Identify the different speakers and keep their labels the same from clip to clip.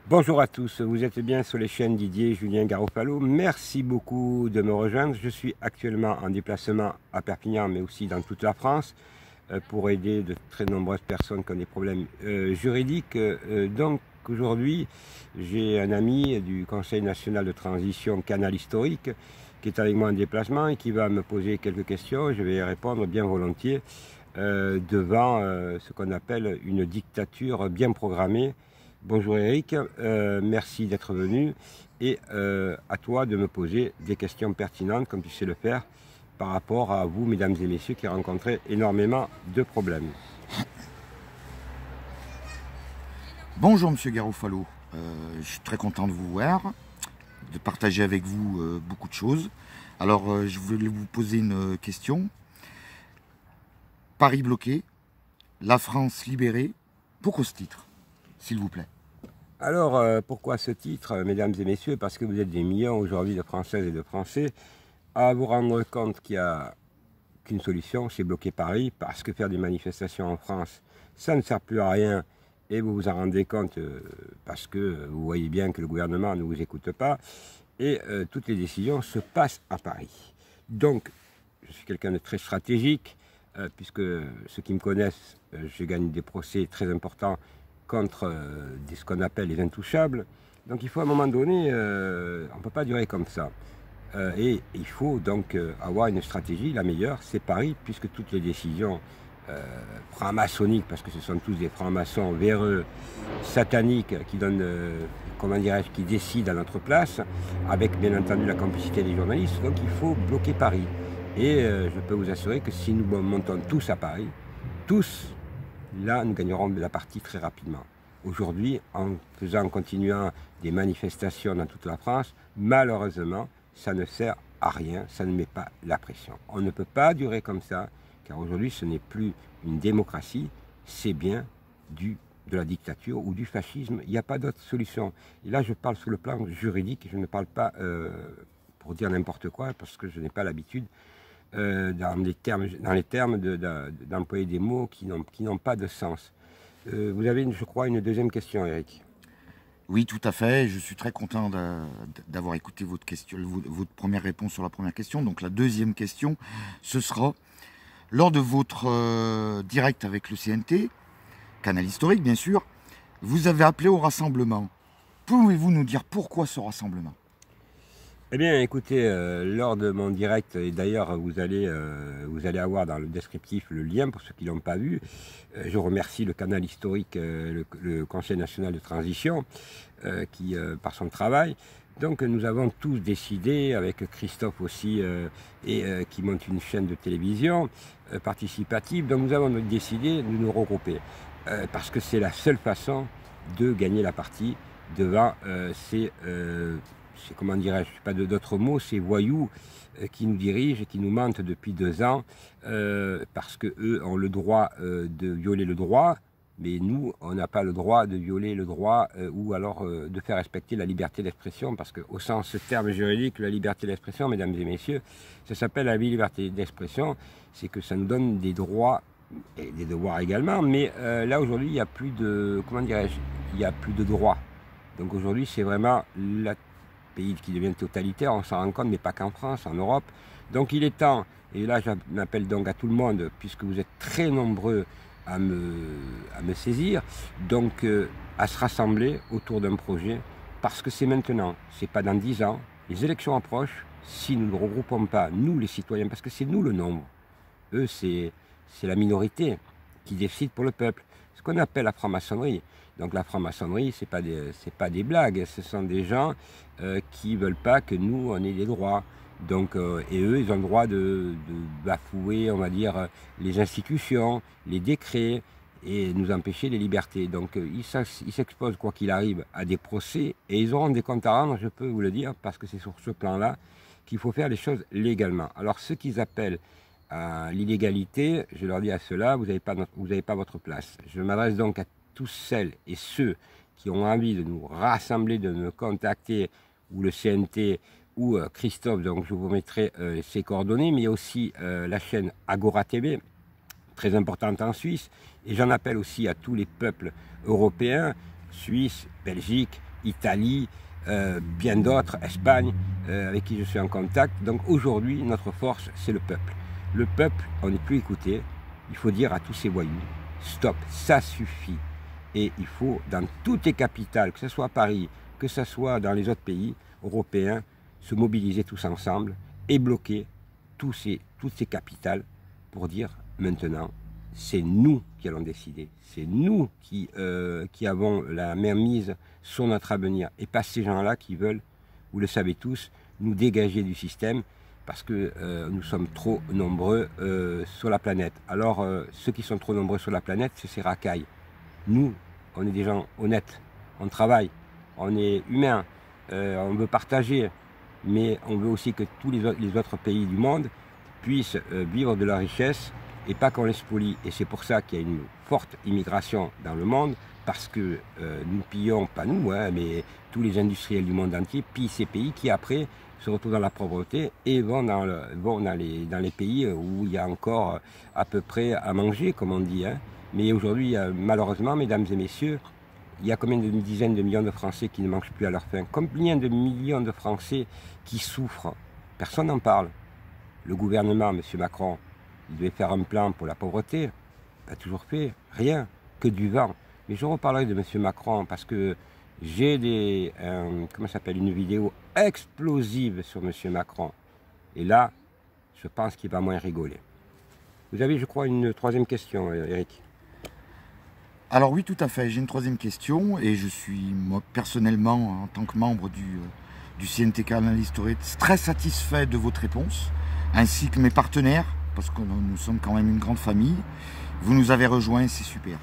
Speaker 1: Bonjour à tous, vous êtes bien sur les chaînes Didier Julien Garofalo. Merci beaucoup de me rejoindre. Je suis actuellement en déplacement à Perpignan, mais aussi dans toute la France, pour aider de très nombreuses personnes qui ont des problèmes juridiques. Donc aujourd'hui, j'ai un ami du Conseil national de transition Canal Historique qui est avec moi en déplacement et qui va me poser quelques questions. Je vais y répondre bien volontiers devant ce qu'on appelle une dictature bien programmée. Bonjour Eric, merci d'être venu et à toi de me poser des questions pertinentes comme tu sais le faire par rapport à vous mesdames et messieurs qui rencontrez énormément de problèmes.
Speaker 2: Bonjour Monsieur Garofalo, je suis très content de vous voir, de partager avec vous beaucoup de choses. Alors je voulais vous poser une question. Paris bloqué, la France libérée, pourquoi ce titre, s'il vous plaît?
Speaker 1: Alors pourquoi ce titre mesdames et messieurs? Parce que vous êtes des millions aujourd'hui de Françaises et de Français à vous rendre compte qu'il n'y a qu'une solution, c'est bloquer Paris, parce que faire des manifestations en France, ça ne sert plus à rien. Et vous vous en rendez compte parce que vous voyez bien que le gouvernement ne vous écoute pas et toutes les décisions se passent à Paris. Donc, je suis quelqu'un de très stratégique puisque ceux qui me connaissent, je gagne des procès très importants contre ce qu'on appelle les intouchables. Donc il faut à un moment donné, on ne peut pas durer comme ça. Et il faut donc avoir une stratégie, la meilleure, c'est Paris, puisque toutes les décisions franc-maçonniques, parce que ce sont tous des francs-maçons véreux, sataniques, qui donnent, comment dirais-je, qui décident à notre place, avec bien entendu la complicité des journalistes. Donc il faut bloquer Paris. Et je peux vous assurer que si nous montons tous à Paris, tous, là nous gagnerons de la partie très rapidement. Aujourd'hui, en continuant des manifestations dans toute la France, malheureusement, ça ne sert à rien, ça ne met pas la pression. On ne peut pas durer comme ça, car aujourd'hui ce n'est plus une démocratie, c'est bien de la dictature ou du fascisme. Il n'y a pas d'autre solution. Et là je parle sur le plan juridique, je ne parle pas pour dire n'importe quoi, parce que je n'ai pas l'habitude dans les termes d'employer des mots qui n'ont pas de sens. Vous avez, je crois, une deuxième question, Eric.
Speaker 2: Oui, tout à fait. Je suis très content d'avoir écouté votre question, votre première réponse sur la première question. Donc la deuxième question, ce sera, lors de votre direct avec le CNT, Canal Historique bien sûr, vous avez appelé au rassemblement. Pouvez-vous nous dire pourquoi ce rassemblement?
Speaker 1: Eh bien, écoutez, lors de mon direct, et d'ailleurs vous allez avoir dans le descriptif le lien pour ceux qui ne l'ont pas vu, je remercie le Canal Historique, le Conseil national de transition, par son travail. Donc nous avons tous décidé, avec Christophe aussi, qui monte une chaîne de télévision participative, donc nous avons décidé de nous regrouper, parce que c'est la seule façon de gagner la partie devant comment dirais-je, pas d'autres mots, ces voyous qui nous dirigent et qui nous mentent depuis 2 ans, parce qu'eux ont le droit de violer le droit, mais nous, on n'a pas le droit de violer le droit ou alors de faire respecter la liberté d'expression, parce qu'au sens ce terme juridique, la liberté d'expression, mesdames et messieurs, ça s'appelle la liberté d'expression, c'est que ça nous donne des droits et des devoirs également, mais là aujourd'hui, il n'y a plus de, comment dirais-je, il n'y a plus de droits. Donc aujourd'hui, c'est vraiment la pays qui devient totalitaire, on s'en rend compte, mais pas qu'en France, en Europe. Donc il est temps, et là j'appelle donc à tout le monde, puisque vous êtes très nombreux à me saisir, donc à se rassembler autour d'un projet, parce que c'est maintenant, c'est pas dans 10 ans, les élections approchent, si nous ne regroupons pas, nous les citoyens, parce que c'est nous le nombre, eux c'est la minorité qui décide pour le peuple, ce qu'on appelle la franc-maçonnerie. Donc la franc-maçonnerie, c'est pas des blagues, ce sont des gens qui ne veulent pas que nous, on ait des droits. Donc, et eux, ils ont le droit de bafouer, on va dire, les institutions, les décrets, et nous empêcher les libertés. Donc ils s'exposent, quoi qu'il arrive, à des procès, et ils auront des comptes à rendre, je peux vous le dire, parce que c'est sur ce plan-là qu'il faut faire les choses légalement. Alors ceux qu'ils appellent à l'illégalité, je leur dis à ceux-là, vous n'avez pas votre place. Je m'adresse donc à tous celles et ceux qui ont envie de nous rassembler, de me contacter, ou le CNT, ou Christophe, donc je vous mettrai ses coordonnées, mais il y a aussi la chaîne Agora TV, très importante en Suisse, et j'en appelle aussi à tous les peuples européens, Suisse, Belgique, Italie, bien d'autres, Espagne, avec qui je suis en contact. Donc aujourd'hui, notre force, c'est le peuple. Le peuple, on n'est plus écouté. Il faut dire à tous ces voyous, stop, ça suffit. Et il faut, dans toutes les capitales, que ce soit à Paris, que ce soit dans les autres pays européens, se mobiliser tous ensemble et bloquer toutes ces capitales pour dire maintenant, c'est nous qui allons décider. C'est nous qui avons la main mise sur notre avenir et pas ces gens-là qui veulent, vous le savez tous, nous dégager du système parce que nous sommes trop nombreux sur la planète. Alors, ceux qui sont trop nombreux sur la planète, c'est ces racailles. Nous, on est des gens honnêtes, on travaille, on est humains, on veut partager, mais on veut aussi que tous les autres pays du monde puissent vivre de leur richesse et pas qu'on les spolie. Et c'est pour ça qu'il y a une forte immigration dans le monde, parce que nous pillons, pas nous, hein, mais tous les industriels du monde entier pillent ces pays qui après se retrouvent dans la pauvreté et vont dans les pays où il y a encore à peu près à manger, comme on dit. Hein. Mais aujourd'hui, malheureusement, mesdames et messieurs, il y a combien de dizaines de millions de Français qui ne mangent plus à leur faim? Combien de millions de Français qui souffrent? Personne n'en parle. Le gouvernement, M. Macron, il devait faire un plan pour la pauvreté. Il n'a toujours fait rien, que du vent. Mais je reparlerai de M. Macron parce que j'ai une vidéo explosive sur M. Macron. Et là, je pense qu'il va moins rigoler. Vous avez, je crois, une troisième question, Eric.
Speaker 2: Alors oui, tout à fait. J'ai une troisième question et je suis, moi, personnellement, en tant que membre du CNTK Analyse Touristique, très satisfait de votre réponse, ainsi que mes partenaires, parce que nous sommes quand même une grande famille. Vous nous avez rejoints, c'est super.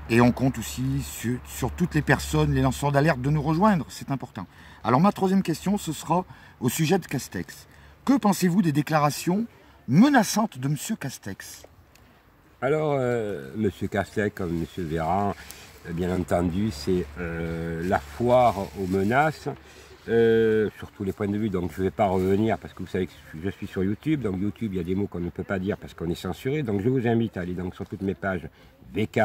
Speaker 2: Et on compte aussi sur toutes les personnes, les lanceurs d'alerte, de nous rejoindre, c'est important. Alors ma troisième question, ce sera au sujet de Castex. Que pensez-vous des déclarations menaçantes de M. Castex?
Speaker 1: Alors, M. Castex, comme M. Véran, bien entendu, c'est la foire aux menaces, sur tous les points de vue. Donc, je ne vais pas revenir parce que vous savez que je suis sur YouTube. Donc, YouTube, il y a des mots qu'on ne peut pas dire parce qu'on est censuré. Donc, je vous invite à aller donc, sur toutes mes pages VK,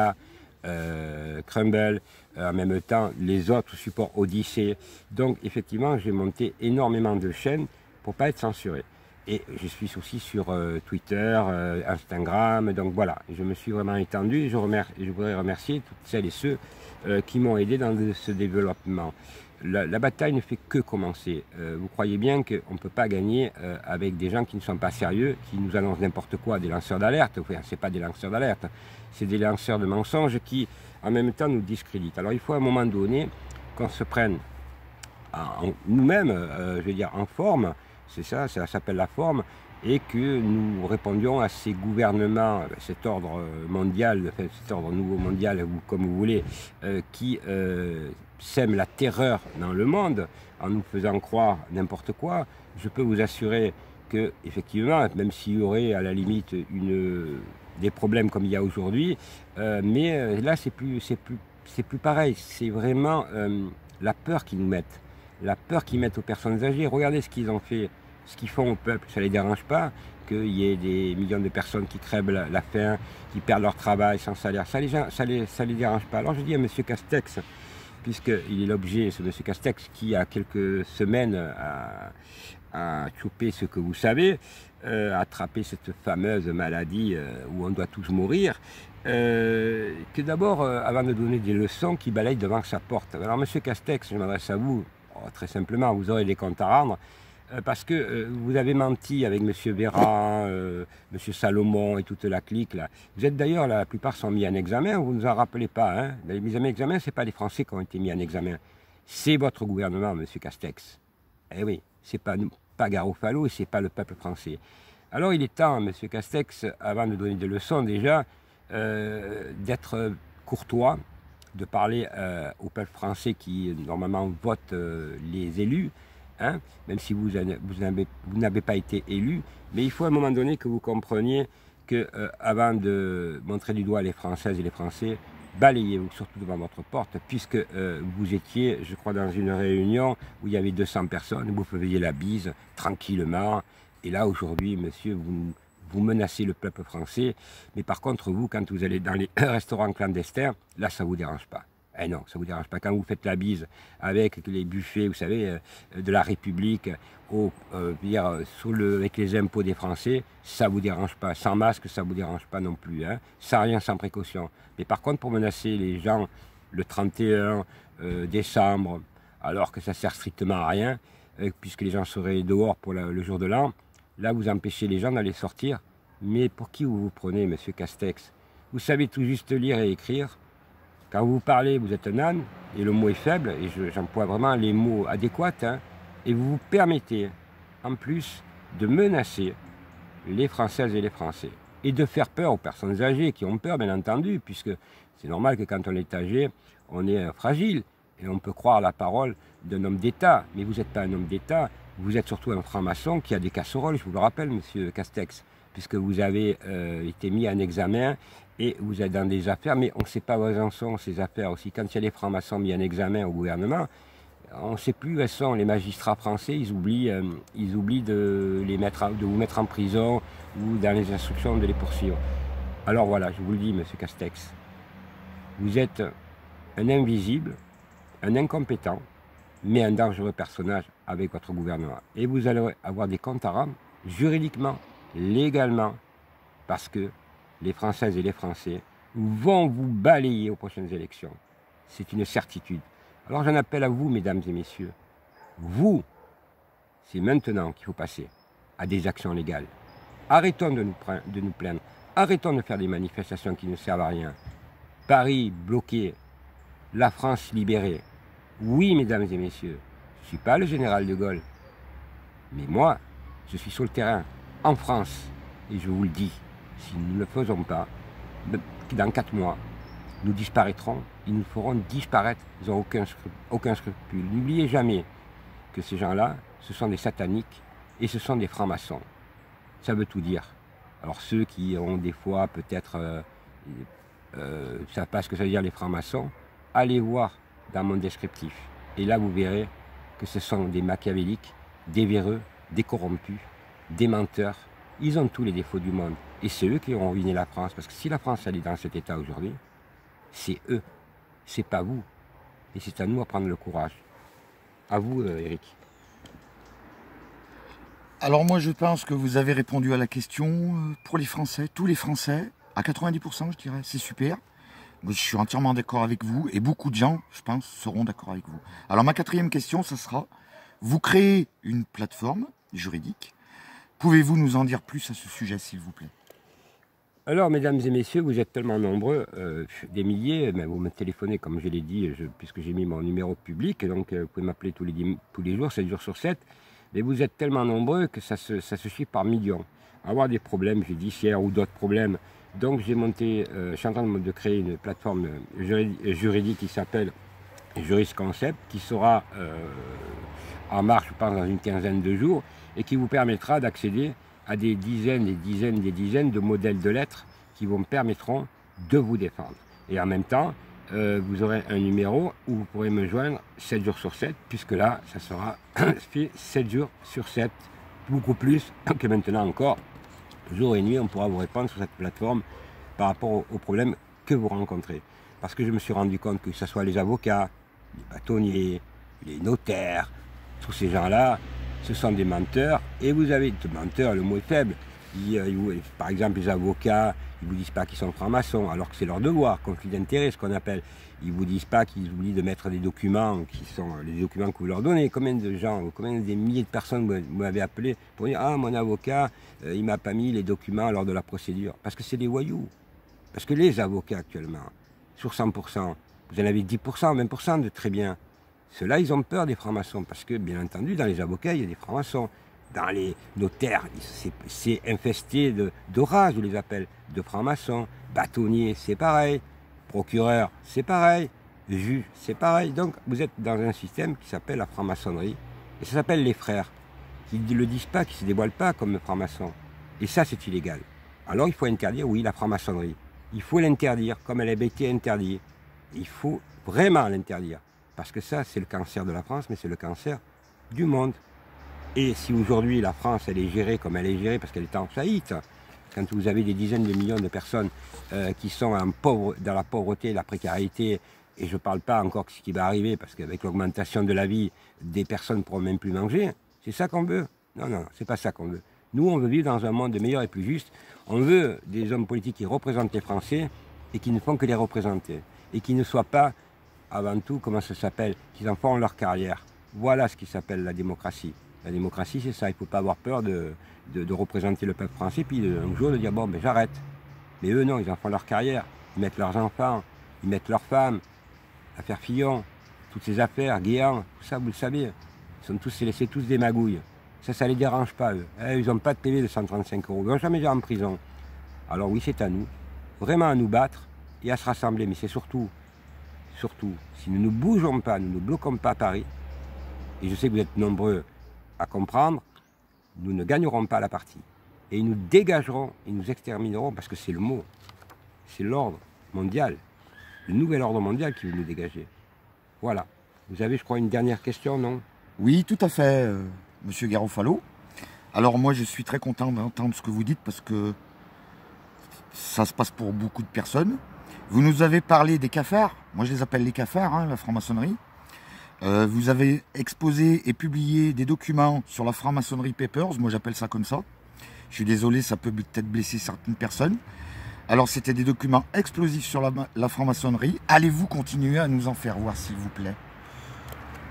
Speaker 1: Crumble, en même temps, les autres supports Odyssée. Donc, effectivement, j'ai monté énormément de chaînes pour ne pas être censuré. Et je suis aussi sur Twitter, Instagram, donc voilà, je me suis vraiment étendu et je voudrais remercier toutes celles et ceux qui m'ont aidé dans ce développement. La bataille ne fait que commencer. Vous croyez bien qu'on ne peut pas gagner avec des gens qui ne sont pas sérieux, qui nous annoncent n'importe quoi, des lanceurs d'alerte. Enfin, ce n'est pas des lanceurs d'alerte, c'est des lanceurs de mensonges qui, en même temps, nous discréditent. Alors il faut à un moment donné qu'on se prenne nous-mêmes, je veux dire, en forme. C'est ça s'appelle la forme, et que nous répondions à ces gouvernements, cet ordre mondial, enfin, cet ordre nouveau mondial, ou comme vous voulez, qui sème la terreur dans le monde en nous faisant croire n'importe quoi. Je peux vous assurer que, effectivement, même s'il y aurait à la limite des problèmes comme il y a aujourd'hui, mais là c'est plus pareil. C'est vraiment la peur qu'ils nous mettent. La peur qu'ils mettent aux personnes âgées. Regardez ce qu'ils ont fait, ce qu'ils font au peuple. Ça ne les dérange pas qu'il y ait des millions de personnes qui crèvent la faim, qui perdent leur travail sans salaire. Ça les dérange pas. Alors je dis à M. Castex, puisqu'il est l'objet, ce M. Castex, qui a quelques semaines a chopé ce que vous savez, attrapé cette fameuse maladie où on doit tous mourir, que d'abord, avant de donner des leçons, qu'il balaye devant sa porte. Alors M. Castex, je m'adresse à vous, très simplement, vous aurez des comptes à rendre, parce que vous avez menti avec M. Véran, M. Salomon et toute la clique là. Vous êtes d'ailleurs, la plupart sont mis en examen, vous ne vous en rappelez pas. Hein. Les mises en examen, ce n'est pas les Français qui ont été mis en examen. C'est votre gouvernement, M. Castex. Eh oui, c'est pas nous, pas Garofalo, et c'est pas le peuple français. Alors il est temps, M. Castex, avant de donner des leçons déjà, d'être courtois, de parler au peuple français qui normalement vote les élus, hein, même si vous n'avez pas été élu, mais il faut à un moment donné que vous compreniez que avant de montrer du doigt les Françaises et les Français, balayez-vous surtout devant votre porte, puisque vous étiez, je crois, dans une réunion où il y avait 200 personnes, vous faisiez la bise tranquillement, et là aujourd'hui, monsieur, vous menacez le peuple français, mais par contre, vous, quand vous allez dans les restaurants clandestins, là, ça ne vous dérange pas. Eh non, ça ne vous dérange pas. Quand vous faites la bise avec les buffets, vous savez, de la République, avec les impôts des Français, ça ne vous dérange pas. Sans masque, ça ne vous dérange pas non plus. Hein. Sans rien, sans précaution. Mais par contre, pour menacer les gens le 31 décembre, alors que ça sert strictement à rien, puisque les gens seraient dehors pour le jour de l'an, là, vous empêchez les gens d'aller sortir. Mais pour qui vous vous prenez, monsieur Castex? Vous savez tout juste lire et écrire. Quand vous parlez, vous êtes un âne, et le mot est faible, et j'emploie vraiment les mots adéquats, hein, et vous vous permettez, en plus, de menacer les Françaises et les Français, et de faire peur aux personnes âgées, qui ont peur, bien entendu, puisque c'est normal que quand on est âgé, on est fragile, et on peut croire la parole d'un homme d'État, mais vous n'êtes pas un homme d'État, vous êtes surtout un franc-maçon qui a des casseroles, je vous le rappelle, monsieur Castex, puisque vous avez été mis en examen, et vous êtes dans des affaires, mais on ne sait pas où elles en sont, ces affaires aussi. Quand il y a des francs-maçons mis en examen au gouvernement, on ne sait plus où elles sont. Les magistrats français, ils oublient de vous mettre en prison ou dans les instructions de les poursuivre. Alors voilà, je vous le dis, monsieur Castex, vous êtes un invisible, un incompétent, mais un dangereux personnage avec votre gouvernement. Et vous allez avoir des comptes à rendre juridiquement, légalement, parce que les Françaises et les Français vont vous balayer aux prochaines élections. C'est une certitude. Alors j'en appelle à vous, mesdames et messieurs. Vous, c'est maintenant qu'il faut passer à des actions légales. Arrêtons de nous plaindre. Arrêtons de faire des manifestations qui ne servent à rien. Paris bloqué. La France libérée. Oui, mesdames et messieurs, je ne suis pas le général de Gaulle. Mais moi, je suis sur le terrain, en France. Et je vous le dis. Si nous ne le faisons pas, dans 4 mois, nous disparaîtrons, ils nous feront disparaître, ils n'ont aucun scrupule. N'oubliez jamais que ces gens-là, ce sont des sataniques et ce sont des francs-maçons. Ça veut tout dire. Alors ceux qui ont des fois peut-être, ne savent pas ce que ça veut dire les francs-maçons, allez voir dans mon descriptif. Et là vous verrez que ce sont des machiavéliques, des véreux, des corrompus, des menteurs. Ils ont tous les défauts du monde. Et c'est eux qui ont ruiné la France. Parce que si la France elle est dans cet état aujourd'hui, c'est eux. C'est pas vous. Et c'est à nous à prendre le courage. À vous, Eric.
Speaker 2: Alors moi je pense que vous avez répondu à la question pour les Français, tous les Français, à 90% je dirais, c'est super. Moi, je suis entièrement d'accord avec vous et beaucoup de gens, je pense, seront d'accord avec vous. Alors ma 4e question, ça sera, vous créez une plateforme juridique. Pouvez-vous nous en dire plus à ce sujet, s'il vous plaît?
Speaker 1: Alors, mesdames et messieurs, vous êtes tellement nombreux, des milliers, mais vous me téléphonez, comme je l'ai dit, puisque j'ai mis mon numéro public, donc vous pouvez m'appeler tous les jours, 7 jours sur 7, mais vous êtes tellement nombreux que ça se chiffre par millions. Avoir des problèmes judiciaires ou d'autres problèmes, donc j'ai monté, je suis en train de créer une plateforme juridique qui s'appelle Jurisconcept, qui sera en marche, je pense, dans une quinzaine de jours, et qui vous permettra d'accéder à des dizaines de modèles de lettres qui vous permettront de vous défendre. Et en même temps, vous aurez un numéro où vous pourrez me joindre 7 jours sur 7, puisque là, ça sera fait 7 jours sur 7, beaucoup plus que maintenant encore. Jour et nuit, on pourra vous répondre sur cette plateforme par rapport aux problèmes que vous rencontrez. Parce que je me suis rendu compte que ce soit les avocats, les bâtonniers, les notaires, tous ces gens-là, ce sont des menteurs, et vous avez des menteurs, le mot est faible. Par exemple, les avocats, ils ne vous disent pas qu'ils sont francs-maçons, alors que c'est leur devoir, conflit d'intérêt, ce qu'on appelle. Ils ne vous disent pas qu'ils oublient de mettre des documents qui sont les documents que vous leur donnez. Combien de gens, combien des milliers de personnes vous m'avez appelé pour dire « Ah, mon avocat, il ne m'a pas mis les documents lors de la procédure. » Parce que c'est des voyous. Parce que les avocats actuellement, sur 100%, vous en avez 10%, 20% de très bien. Ceux-là, ils ont peur des francs-maçons, parce que, bien entendu, dans les avocats, il y a des francs-maçons. Dans les notaires, c'est infesté d'orage, je les appelle, de francs-maçons. Bâtonniers, c'est pareil. Procureur, c'est pareil. Juge, c'est pareil. Donc, vous êtes dans un système qui s'appelle la franc-maçonnerie. Et ça s'appelle les frères, qui ne le disent pas, qui ne se dévoilent pas comme francs-maçons. Et ça, c'est illégal. Alors, il faut interdire, oui, la franc-maçonnerie. Il faut l'interdire, comme elle a été interdite. Il faut vraiment l'interdire. Parce que ça, c'est le cancer de la France, mais c'est le cancer du monde. Et si aujourd'hui la France, elle est gérée comme elle est gérée, parce qu'elle est en faillite, quand vous avez des dizaines de millions de personnes qui sont dans la pauvreté, la précarité, et je ne parle pas encore de ce qui va arriver, parce qu'avec l'augmentation de la vie, des personnes ne pourront même plus manger. C'est ça qu'on veut? Non, non, c'est pas ça qu'on veut. Nous, on veut vivre dans un monde meilleur et plus juste. On veut des hommes politiques qui représentent les Français et qui ne font que les représenter. Et qui ne soient pas, avant tout, comment ça s'appelle, qu'ils en font leur carrière. Voilà ce qui s'appelle la démocratie. La démocratie, c'est ça. Il ne faut pas avoir peur de représenter le peuple français, puis un jour de dire, bon, ben j'arrête. Mais eux, non, ils en font leur carrière. Ils mettent leurs enfants, ils mettent leurs femmes, affaires Fillon, toutes ces affaires, Guéant, tout ça, vous le savez. C'est tous des magouilles. Ça ne les dérange pas, eux. Ils n'ont pas de PV de 135 €. Ils ne vont jamais aller en prison. Alors oui, c'est à nous, vraiment à nous battre et à se rassembler. Mais c'est surtout, si nous ne bougeons pas, nous ne bloquons pas Paris, et je sais que vous êtes nombreux à comprendre, nous ne gagnerons pas la partie. Et nous dégagerons et nous exterminerons, parce que c'est le mot, c'est l'ordre mondial, le nouvel ordre mondial qui veut nous dégager. Voilà. Vous avez, je crois, une dernière question, non?
Speaker 2: Oui, tout à fait, Monsieur Garofalo. Alors moi, je suis très content d'entendre ce que vous dites, parce que ça se passe pour beaucoup de personnes. Vous nous avez parlé des cafards. Moi, je les appelle les cafards, hein, la franc-maçonnerie. Vous avez exposé et publié des documents sur la franc-maçonnerie Papers. Moi, j'appelle ça comme ça. Je suis désolé, ça peut peut-être blesser certaines personnes. Alors, c'était des documents explosifs sur la franc-maçonnerie. Allez-vous continuer à nous en faire voir, s'il vous plaît?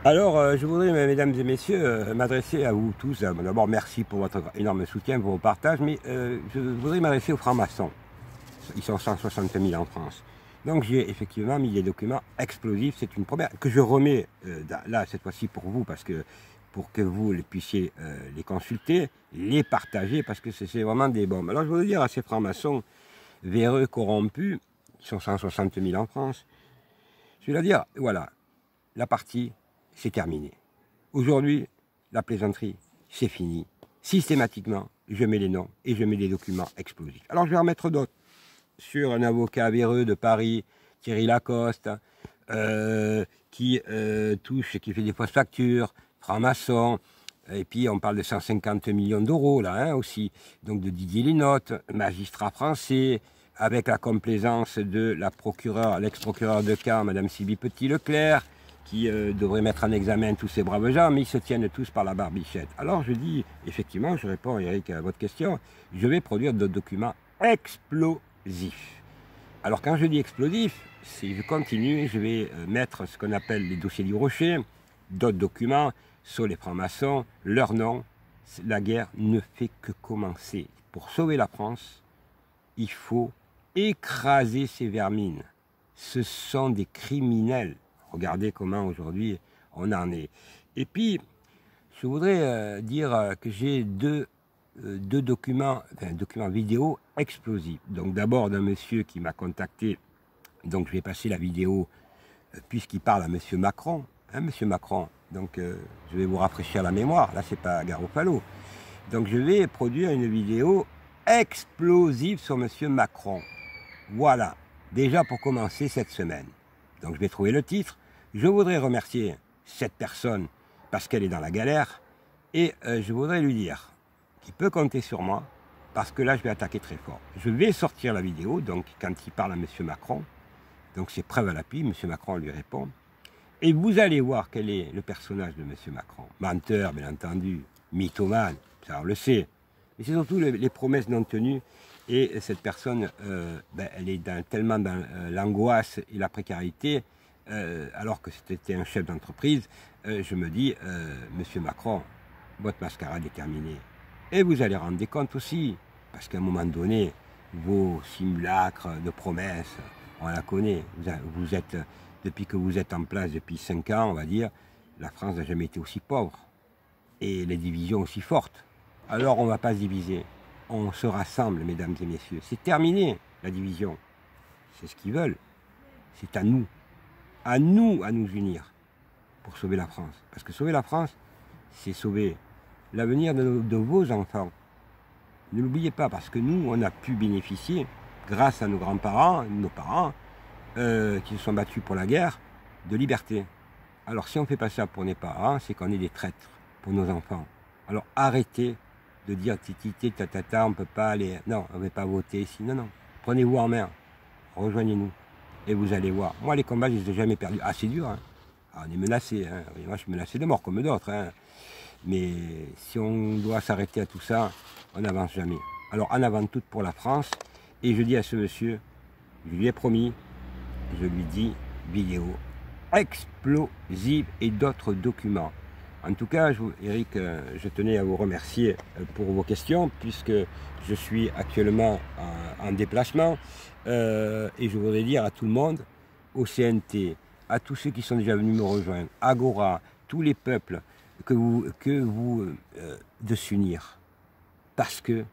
Speaker 1: Alors, je voudrais, mesdames et messieurs, m'adresser à vous tous. D'abord, merci pour votre énorme soutien, pour vos partages, mais je voudrais m'adresser aux francs-maçons. Ils sont 160 000 en France. Donc, j'ai effectivement mis des documents explosifs. C'est une première que je remets là, cette fois-ci, pour vous, parce que pour que vous puissiez les consulter, les partager, parce que c'est vraiment des bombes. Alors, je voudrais dire à ces francs-maçons véreux, corrompus, qui sont 160 000 en France, je vais leur dire, voilà, la partie, c'est terminé. Aujourd'hui, la plaisanterie, c'est fini. Systématiquement, je mets les noms et je mets des documents explosifs. Alors, je vais en mettre d'autres. Sur un avocat véreux de Paris, Thierry Lacoste, qui touche, qui fait des fausses factures, franc-maçon, et puis on parle de 150 millions d'euros là hein, aussi, donc de Didier Linotte, magistrat français, avec la complaisance de la procureure, l'ex-procureure de Caen, Madame Sylvie Petit-Leclerc, qui devrait mettre en examen tous ces braves gens, mais ils se tiennent tous par la barbichette. Alors je dis, effectivement, je réponds Eric à votre question, je vais produire d'autres documents explosifs. Alors quand je dis explosif, si je continue, je vais mettre ce qu'on appelle les dossiers du Rocher, d'autres documents sur les francs-maçons, leur nom. La guerre ne fait que commencer. Pour sauver la France, il faut écraser ces vermines. Ce sont des criminels. Regardez comment aujourd'hui on en est. Et puis, je voudrais dire que j'ai deux documents vidéo explosifs. Donc d'abord d'un monsieur qui m'a contacté, donc je vais passer la vidéo puisqu'il parle à monsieur Macron, hein, monsieur Macron, donc je vais vous rafraîchir la mémoire, là c'est pas Garofalo. Donc je vais produire une vidéo explosive sur monsieur Macron. Voilà, déjà pour commencer cette semaine. Donc je vais trouver le titre. Je voudrais remercier cette personne parce qu'elle est dans la galère et je voudrais lui dire qu'il peut compter sur moi parce que là je vais attaquer très fort. Je vais sortir la vidéo, donc quand il parle à M. Macron, donc c'est preuve à l'appui, M. Macron lui répond, et vous allez voir quel est le personnage de M. Macron. Menteur, bien entendu, mythomane, ça on le sait, mais c'est surtout les promesses non tenues, et cette personne, elle est tellement dans l'angoisse et la précarité, alors que c'était un chef d'entreprise, je me dis, M. Macron, votre mascarade est terminée. Et vous allez rendre des comptes aussi, parce qu'à un moment donné, vos simulacres de promesses, on la connaît. Vous êtes, depuis que vous êtes en place depuis 5 ans, on va dire, la France n'a jamais été aussi pauvre. Et les divisions aussi fortes. Alors on ne va pas se diviser. On se rassemble, mesdames et messieurs. C'est terminé, la division. C'est ce qu'ils veulent. C'est à nous à nous unir pour sauver la France. Parce que sauver la France, c'est sauver l'avenir de vos enfants. Ne l'oubliez pas, parce que nous, on a pu bénéficier, grâce à nos grands-parents, nos parents, qui se sont battus pour la guerre, de liberté. Alors si on ne fait pas ça pour nos parents, c'est qu'on est des traîtres pour nos enfants. Alors arrêtez de dire titi, tatata, on ne peut pas aller... Non, on ne va pas voter ici. Non, non. Prenez-vous en main. Rejoignez-nous. et vous allez voir. Moi, les combats, je ne les ai jamais perdus. Ah, c'est dur, hein. Ah, on est menacé, hein. Moi, je suis menacé de mort comme d'autres, hein. Mais si on doit s'arrêter à tout ça, on n'avance jamais. Alors, en avant toute pour la France, et je dis à ce monsieur, je lui ai promis, je lui dis, vidéo explosive et d'autres documents. En tout cas, Eric, je tenais à vous remercier pour vos questions, puisque je suis actuellement en déplacement. Et je voudrais dire à tout le monde, au CNT, à tous ceux qui sont déjà venus me rejoindre, Agora, tous les peuples, de s'unir. Parce que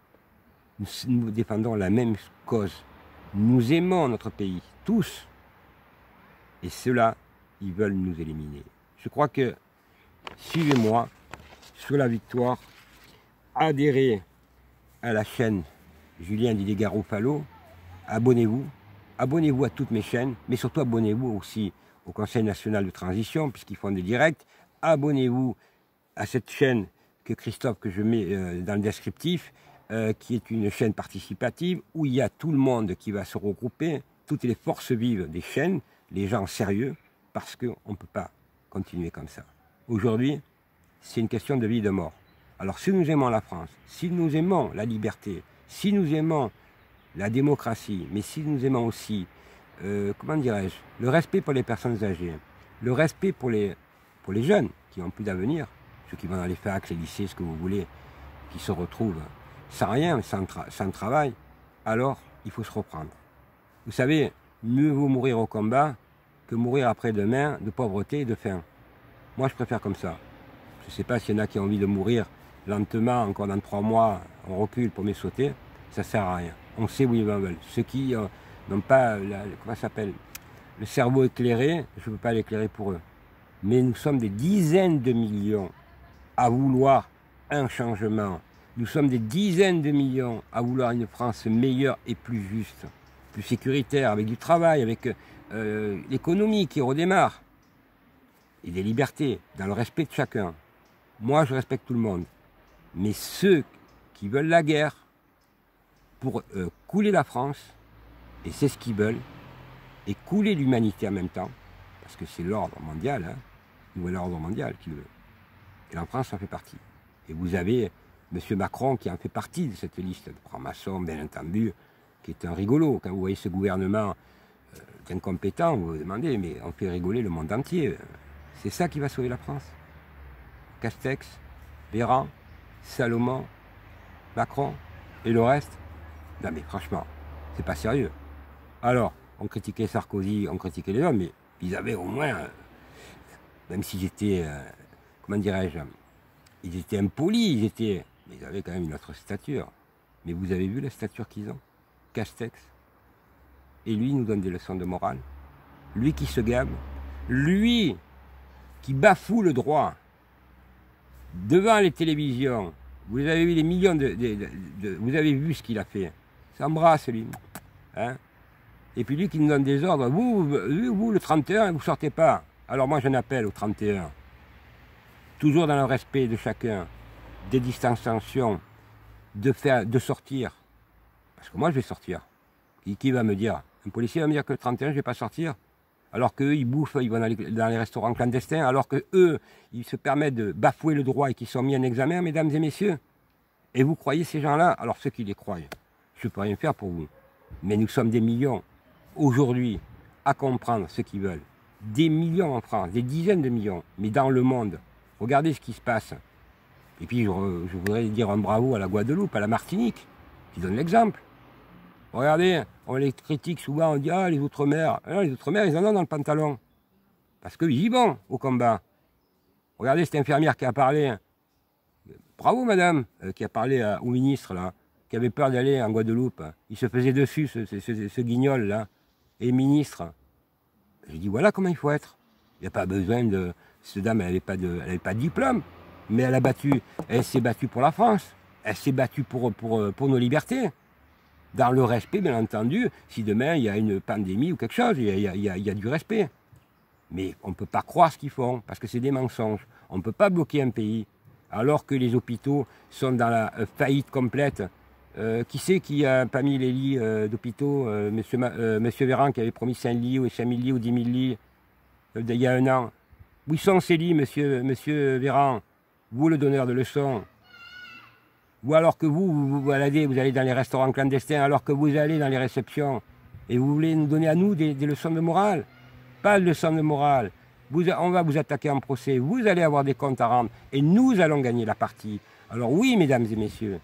Speaker 1: nous défendons la même cause. Nous aimons notre pays, tous. Et ceux-là, ils veulent nous éliminer. Je crois que, suivez-moi, sur la victoire, adhérez à la chaîne Julien Didier Garofalo, abonnez-vous à toutes mes chaînes, mais surtout abonnez-vous aussi au Conseil national de transition, puisqu'ils font des directs. Abonnez-vous à cette chaîne que Christophe, que je mets dans le descriptif, qui est une chaîne participative, où il y a tout le monde qui va se regrouper, toutes les forces vives des chaînes, les gens sérieux, parce qu'on ne peut pas continuer comme ça. Aujourd'hui, c'est une question de vie et de mort. Alors si nous aimons la France, si nous aimons la liberté, si nous aimons la démocratie, mais si nous aimons aussi, comment dirais-je, le respect pour les personnes âgées, le respect pour les jeunes qui n'ont plus d'avenir, ceux qui vont dans les facs, les lycées, ce que vous voulez, qui se retrouvent sans rien, sans travail, alors il faut se reprendre. Vous savez, mieux vaut mourir au combat que mourir après-demain de pauvreté et de faim. Moi, je préfère comme ça. Je ne sais pas s'il y en a qui ont envie de mourir lentement, encore dans 3 mois, on recule pour me sauter, ça ne sert à rien. On sait où ils veulent. Ceux qui n'ont pas, comment ça s'appelle, le cerveau éclairé, je ne peux pas l'éclairer pour eux. Mais nous sommes des dizaines de millions à vouloir un changement. Nous sommes des dizaines de millions à vouloir une France meilleure et plus juste, plus sécuritaire, avec du travail, avec l'économie qui redémarre. Et des libertés, dans le respect de chacun. Moi, je respecte tout le monde. Mais ceux qui veulent la guerre pour couler la France, et c'est ce qu'ils veulent, et couler l'humanité en même temps, parce que c'est l'ordre mondial, hein, nouvel ordre mondial qui le veut. Et la France en fait partie. Et vous avez M. Macron qui en fait partie de cette liste de francs-maçons, bien entendu, qui est un rigolo. Quand vous voyez ce gouvernement incompétent, vous vous demandez, mais on fait rigoler le monde entier. C'est ça qui va sauver la France. Castex, Véran, Salomon, Macron et le reste. Non mais franchement, c'est pas sérieux. Alors, on critiquait Sarkozy, on critiquait les hommes, mais ils avaient au moins, même s'ils étaient, comment dirais-je, ils étaient impolis, mais ils avaient quand même une autre stature. Mais vous avez vu la stature qu'ils ont? Castex. Et lui nous donne des leçons de morale. Lui qui se gabe. Lui qui bafoue le droit. Devant les télévisions. Vous avez vu les millions vous avez vu ce qu'il a fait. S'embrasse lui. Hein? Et puis lui qui nous donne des ordres. Vous le 31, vous ne sortez pas. Alors moi j'en appelle au 31. Toujours dans le respect de chacun. Des distanciations. De sortir. Parce que moi je vais sortir. Qui va me dire? Un policier va me dire que le 31 je ne vais pas sortir? Alors qu'eux ils bouffent, ils vont dans les restaurants clandestins, alors qu'eux ils se permettent de bafouer le droit et qu'ils sont mis en examen, mesdames et messieurs. Et vous croyez ces gens-là? Alors ceux qui les croient, je ne peux rien faire pour vous. Mais nous sommes des millions, aujourd'hui, à comprendre ce qu'ils veulent. Des millions en France, des dizaines de millions, mais dans le monde. Regardez ce qui se passe. Et puis je voudrais dire un bravo à la Guadeloupe, à la Martinique, qui donne l'exemple. Regardez, on les critique souvent, on dit « Ah, les Outre-mer ». Les Outre-mer, ils en ont dans le pantalon. Parce qu'ils y vont au combat. Regardez cette infirmière qui a parlé. Bravo, madame, qui a parlé au ministre, là, qui avait peur d'aller en Guadeloupe. Il se faisait dessus, ce guignol, là. Et le ministre. J'ai dit « Voilà comment il faut être ». Il n'y a pas besoin de... Cette dame, elle n'avait pas de diplôme. Mais elle s'est battue pour la France. Elle s'est battue pour nos libertés. Dans le respect, bien entendu, si demain il y a une pandémie ou quelque chose, il y a du respect. Mais on ne peut pas croire ce qu'ils font, parce que c'est des mensonges. On ne peut pas bloquer un pays, alors que les hôpitaux sont dans la faillite complète. Qui c'est qui a pas mis les lits d'hôpitaux, monsieur Véran qui avait promis 5 lits ou 5 000 lits ou 10 000 lits il y a 1 an. Où sont ces lits, monsieur Véran? Vous, le donneur de leçons. Ou alors que vous allez dans les restaurants clandestins, alors que vous allez dans les réceptions, et vous voulez nous donner à nous des leçons de morale. Pas de leçons de morale. On va vous attaquer en procès, vous allez avoir des comptes à rendre, et nous allons gagner la partie. Alors oui, mesdames et messieurs,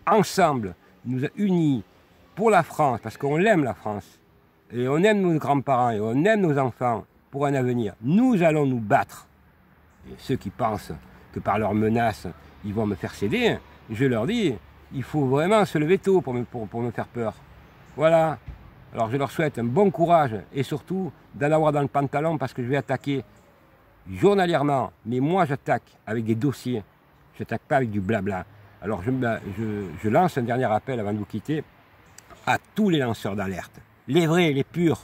Speaker 1: ensemble, nous unis pour la France, parce qu'on aime la France, et on aime nos grands-parents, et on aime nos enfants, pour un avenir. Nous allons nous battre. Et ceux qui pensent que par leurs menaces, ils vont me faire céder, je leur dis, il faut vraiment se lever tôt pour me faire peur. Voilà. Alors je leur souhaite un bon courage, et surtout d'en avoir dans le pantalon, parce que je vais attaquer journalièrement, mais moi j'attaque avec des dossiers, je n'attaque pas avec du blabla. Alors je lance un dernier appel avant de vous quitter à tous les lanceurs d'alerte, les vrais, les purs,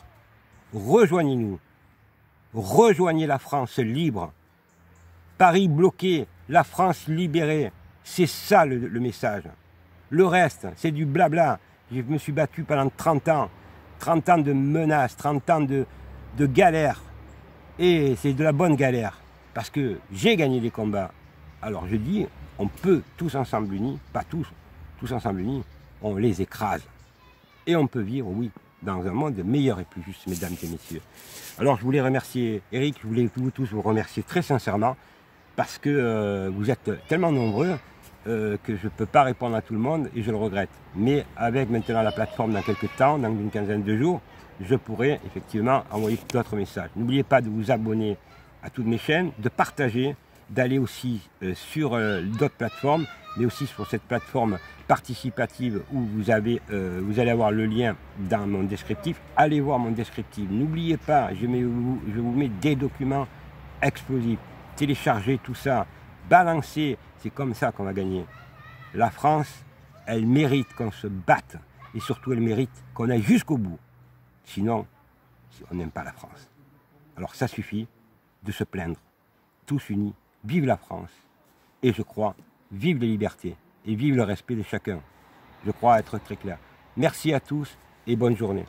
Speaker 1: rejoignez-nous, rejoignez la France libre, Paris bloqué, la France libérée, c'est ça le message. Le reste, c'est du blabla. Je me suis battu pendant 30 ans de menaces, 30 ans de galère. Et c'est de la bonne galère, parce que j'ai gagné des combats. Alors je dis, on peut tous ensemble unis, pas tous ensemble unis, on les écrase. Et on peut vivre, oui, dans un monde meilleur et plus juste, mesdames et messieurs. Alors je voulais remercier Eric, je voulais vous tous vous remercier très sincèrement, parce que vous êtes tellement nombreux que je ne peux pas répondre à tout le monde et je le regrette. Mais avec maintenant la plateforme dans quelques temps, dans une quinzaine de jours, je pourrai effectivement envoyer d'autres messages. N'oubliez pas de vous abonner à toutes mes chaînes, de partager, d'aller aussi sur d'autres plateformes, mais aussi sur cette plateforme participative où vous allez avoir le lien dans mon descriptif. Allez voir mon descriptif. N'oubliez pas, je vous mets des documents explosifs. Téléchargez tout ça, balancez, c'est comme ça qu'on va gagner. La France, elle mérite qu'on se batte, et surtout elle mérite qu'on aille jusqu'au bout. Sinon, on n'aime pas la France. Alors ça suffit de se plaindre. Tous unis, vive la France. Et je crois, vive les libertés, et vive le respect de chacun. Je crois être très clair. Merci à tous, et bonne journée.